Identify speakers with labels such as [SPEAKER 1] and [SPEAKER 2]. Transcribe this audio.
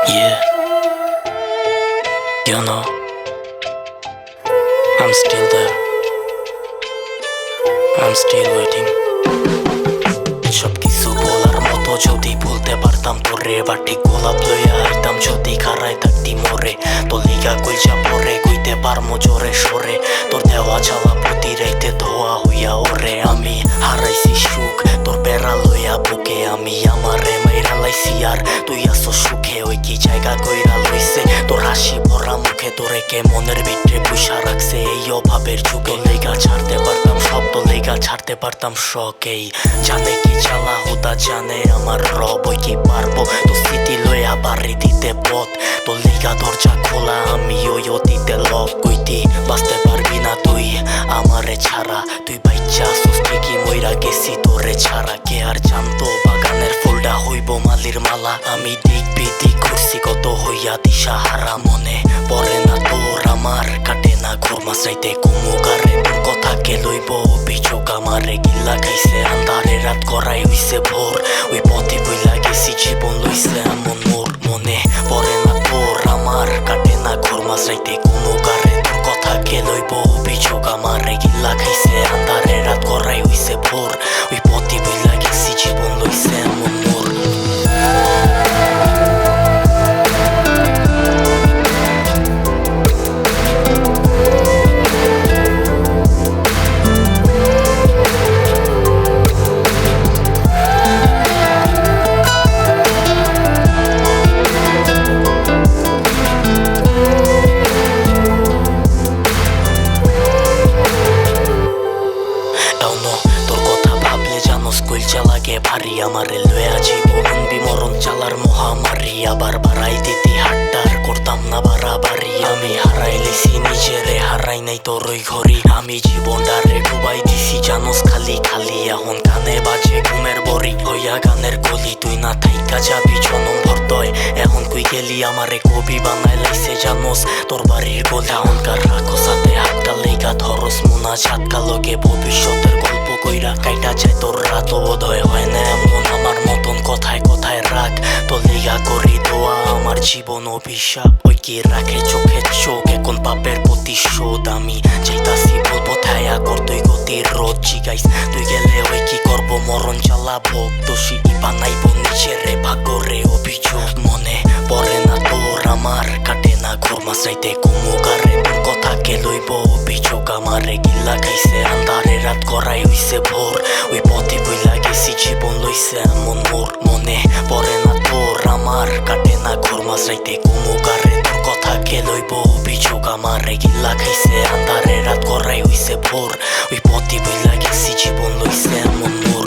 [SPEAKER 1] Yeah, you know, I'm still there. I'm still waiting. সবকিছু বলার মতো যদি বলতে পারতাম তোরে, বা ঠিক গোলাপ লইয়া আইতাম যদি খারাই থাকতি মোরে। তোর লিগা কইজা পরে কইতে পারমো জোরে সরে, তোর দেওয়া চাওয়া প্রতি রাইতে ধোয়া হইয়া ওরে। আমি হারাইছি সুখ তোর বেড়া লইয়া বুকে, আমি আমারে মাইরা লাইছি আর তুই আসো সুখে। ওই কি জায়গা কইরা লইছে তোর হাসি ভরা মুখে, তোরে কে মনের ভিতরে পুষা রাখছে এই অভাবের যুগে। লেগা ছাড়তে পারতাম সব, তো লেগা ছাড়তে পারতাম শখেই। জানে কি জ্বালা হুদা জানে আমার রব, ওই কি পারবো তো স্মৃতি লইয়া বাড়ি দিতে পথ। তোর লেগা দরজা খোলা আমি ওই অতীতে লক। কইতি বাঁচতে পারবি না তুই আমারে ছাড়া, তুই বাইচ্চা আসুস ঠিকই মইরা গেছি তোরে ছাড়া। কে আর জানতো বাগানের ফুলটা হইব মালির মালা। আমি দিক বিদিক ঘুরছি কত হইয়া দিশাহারা, মনে পড়ে না তোর আমার কাটে না ঘুর মাসাইতে কুমুকারে। তোর কথা কে লইব অভিযোগ আমারে, গিল্লা খাইছে আন্ধারে রাত করাই হইছে ভোর। ওই পথে বইলা গেছি জীবন লইছে এমন মোর, মনে পড়ে না তোর আমার কাটে না ঘুর মাসাইতে কুমুকারে। তোর কথা কে লইব অভিযোগ আমারে, গিল্লা খাইছে আন্ধারে রাত করাই হইছে ভোর। ওই পথে বইলা গেছি জীবন লইছে এমন মোর। তোর কথা ভাবলে জানোস কইলচা লাগে ভারী, আমারে লয়া জীবন বিমরণ চালার মহামারী। আবার বাড়াই দিতি হাট্টার করতাম না বাড়াবাড়ি, আমি হারাই লেছি নিজেরে হারাই নাই তোর ওই ঘড়ি। আমি জীবনটারে ডুবাই দিছি জানোস খালি খালি, এখন কানে বাজে ঘুমের বড়ি হইয়া গানের গলি। তুই না থাইকা যাবি জনম ভরতয়, এখন কই গেলি আমারে কবি বানাই লাইছে জানোস তোর বাড়ির গলি। এখনকার রাখো সাথে হাতটা লেগা ধরস মোনা ঝাটকা লগে ভবিষ্যতের গল্প কইরা কাইটা যায় তোর রাত। বোধহয় হয় না এমন আমার মতন কথায় কথায় রাখ, তোর লিগা করি দোয়া আমার জীবন অভিশাপ। ওই কি রাখে চোখের চোখ এখন পাপের প্রতিশোধ, আমি চাইতাছি বলবো থায়া কর তুই গতির রোদ। জিগাইস তুই গেলে ওই কি করবো মরণ চালাবো, দোষী বানাইব নিজেরে ভাগরে অভিযোগ। মনে পড়ে না তোর আমার কাটে না ঘুর মাসাইতে কুমুকারে। তোর কথা কে লইব অভিযোগ আমারে, গিল্লা খাইছে আন্ধারে রাত করাই হইছে ভোর। ওই পথে বইলা গেছি জীবন লইছে এমন মোর, মনে পড়ে না তোর আমার কাটে না ঘুর মাসাইতে কুমুকারে। তোর কথা কে লইব অভিযোগ আমারে, গিল্লা খাইছে আন্ধারে রাত করাই হইছে ভোর। ওই পথে বইলা গেছি জীবন লইছে এমন মোর।